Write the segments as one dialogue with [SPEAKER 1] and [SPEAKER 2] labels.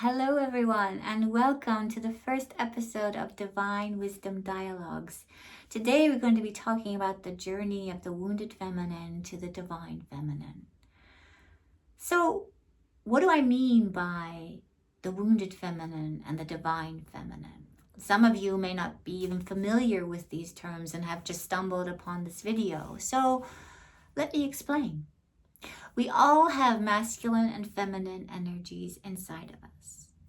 [SPEAKER 1] Hello, everyone, and welcome to the first episode of Divine Wisdom Dialogues. Today, we're going to be talking about the journey of the wounded feminine to the divine feminine. So, what do I mean by the wounded feminine and the divine feminine? Some of you may not be even familiar with these terms and have just stumbled upon this video. So, let me explain. We all have masculine and feminine energies inside of us.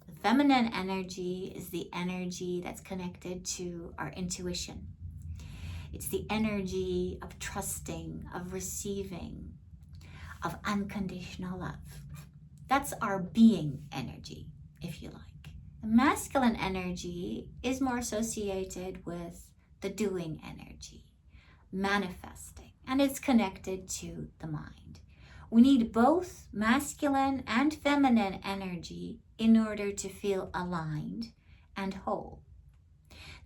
[SPEAKER 1] The feminine energy is the energy that's connected to our intuition. It's the energy of trusting, of receiving, of unconditional love. That's our being energy, if you like. The masculine energy is more associated with the doing energy, manifesting, and it's connected to the mind. We need both masculine and feminine energy in order to feel aligned and whole.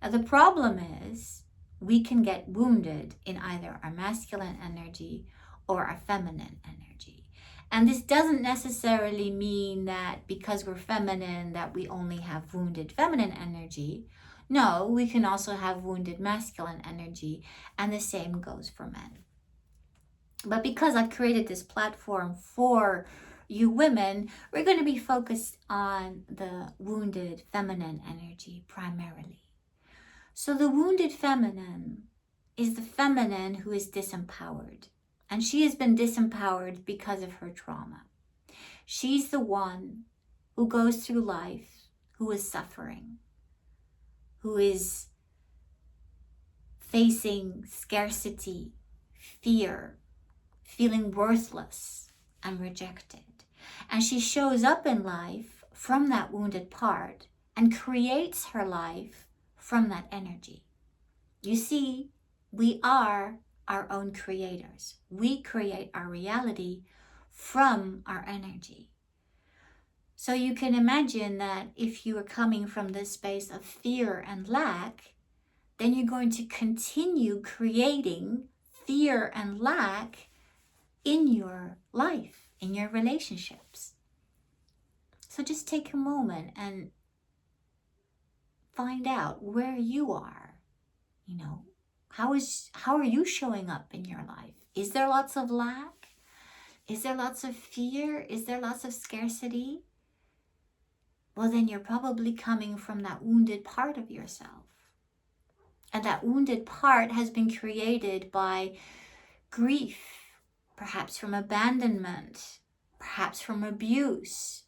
[SPEAKER 1] Now, the problem is we can get wounded in either our masculine energy or our feminine energy. And this doesn't necessarily mean that because we're feminine that we only have wounded feminine energy. No, we can also have wounded masculine energy, and the same goes for men. But because I created this platform for you women, we're going to be focused on the wounded feminine energy primarily. So the wounded feminine is the feminine who is disempowered. And she has been disempowered because of her trauma. She's the one who goes through life, who is suffering, who is facing scarcity, fear, feeling worthless and rejected. And she shows up in life from that wounded part and creates her life from that energy. You see, we are our own creators. We create our reality from our energy. So you can imagine that if you are coming from this space of fear and lack, then you're going to continue creating fear and lack in your life, in your relationships. So just take a moment and find out where you are. How are you showing up in your life? Is there lots of lack? Is there lots of fear? Is there lots of scarcity? Well, then you're probably coming from that wounded part of yourself. And that wounded part has been created by grief, perhaps from abandonment, perhaps from abuse,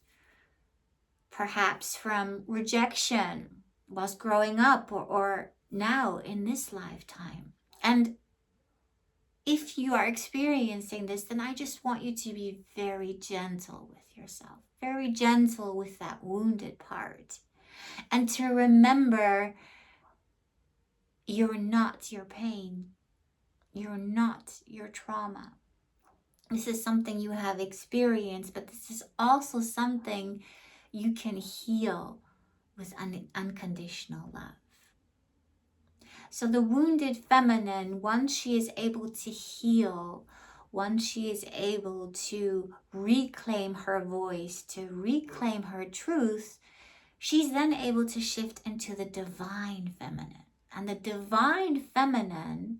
[SPEAKER 1] perhaps from rejection whilst growing up or now in this lifetime. And if you are experiencing this, then I just want you to be very gentle with yourself, very gentle with that wounded part, and to remember you're not your pain. You're not your trauma. This is something you have experienced, but this is also something you can heal with unconditional love. So the wounded feminine, once she is able to heal, once she is able to reclaim her voice, to reclaim her truth, she's then able to shift into the divine feminine. And the divine feminine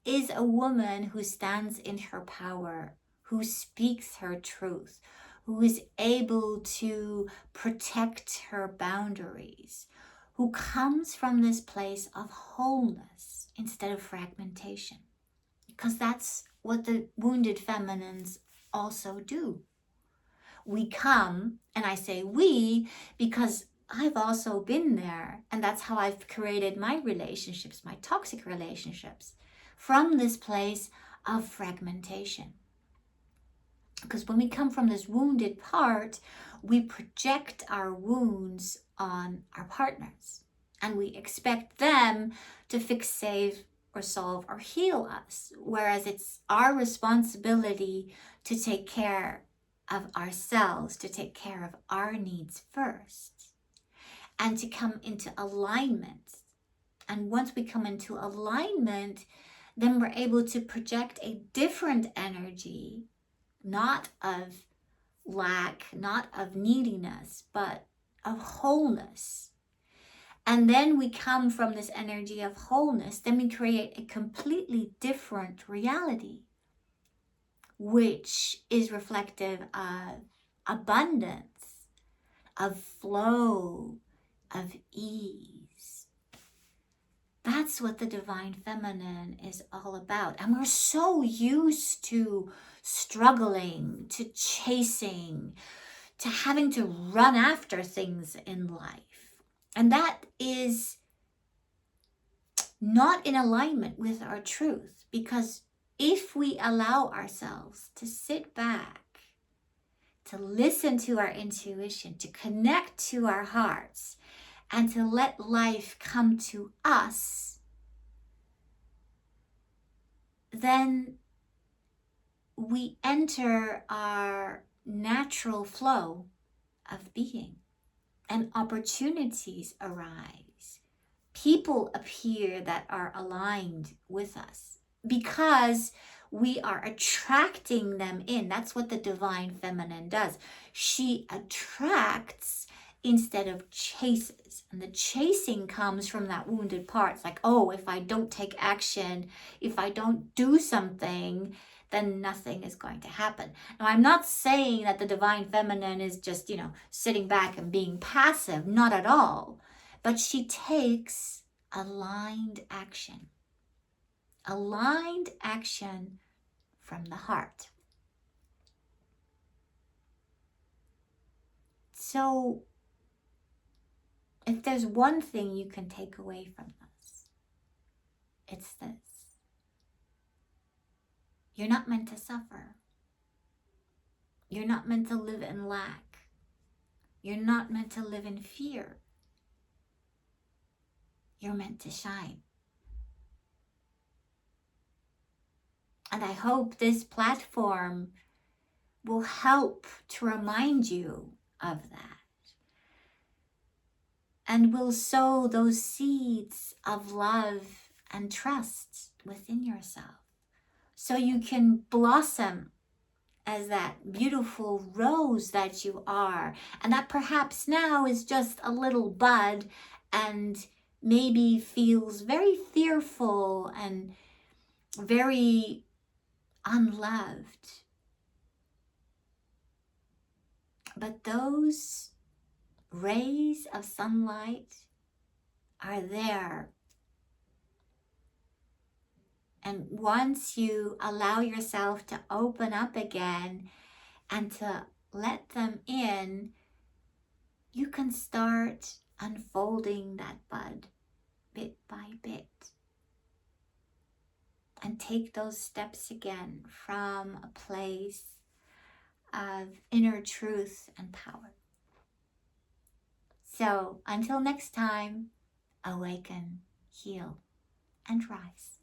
[SPEAKER 1] is a woman who stands in her power, who speaks her truth, who is able to protect her boundaries, who comes from this place of wholeness instead of fragmentation. Because that's what the wounded feminines also do. We come, and I say we because I've also been there, and that's how I've created my relationships, my toxic relationships, from this place of fragmentation. Because when we come from this wounded part, we project our wounds on our partners, and we expect them to fix, save, or solve or heal us, whereas it's our responsibility to take care of ourselves, to take care of our needs first, and to come into alignment. And once we come into alignment, then we're able to project a different energy, not of lack, not of neediness, but of wholeness. And then we come from this energy of wholeness, then we create a completely different reality, which is reflective of abundance, of flow, of ease. That's what the divine feminine is all about. And we're so used to struggling, to chasing, to having to run after things in life. And that is not in alignment with our truth, because if we allow ourselves to sit back, to listen to our intuition, to connect to our hearts, and to let life come to us, then we enter our natural flow of being, and opportunities arise. People appear that are aligned with us because we are attracting them in. That's what the divine feminine does. She attracts instead of chases. And the chasing comes from that wounded part. It's like, oh, if I don't take action, if I don't do something, then nothing is going to happen. Now, I'm not saying that the divine feminine is just, sitting back and being passive. Not at all. But she takes aligned action. Aligned action from the heart. So, if there's one thing you can take away from this, it's this. You're not meant to suffer. You're not meant to live in lack. You're not meant to live in fear. You're meant to shine. And I hope this platform will help to remind you of that, and will sow those seeds of love and trust within yourself, so you can blossom as that beautiful rose that you are, and that perhaps now is just a little bud and maybe feels very fearful and very unloved. But those rays of sunlight are there. And once you allow yourself to open up again and to let them in, you can start unfolding that bud bit by bit. And take those steps again from a place of inner truth and power. So until next time, awaken, heal, and rise.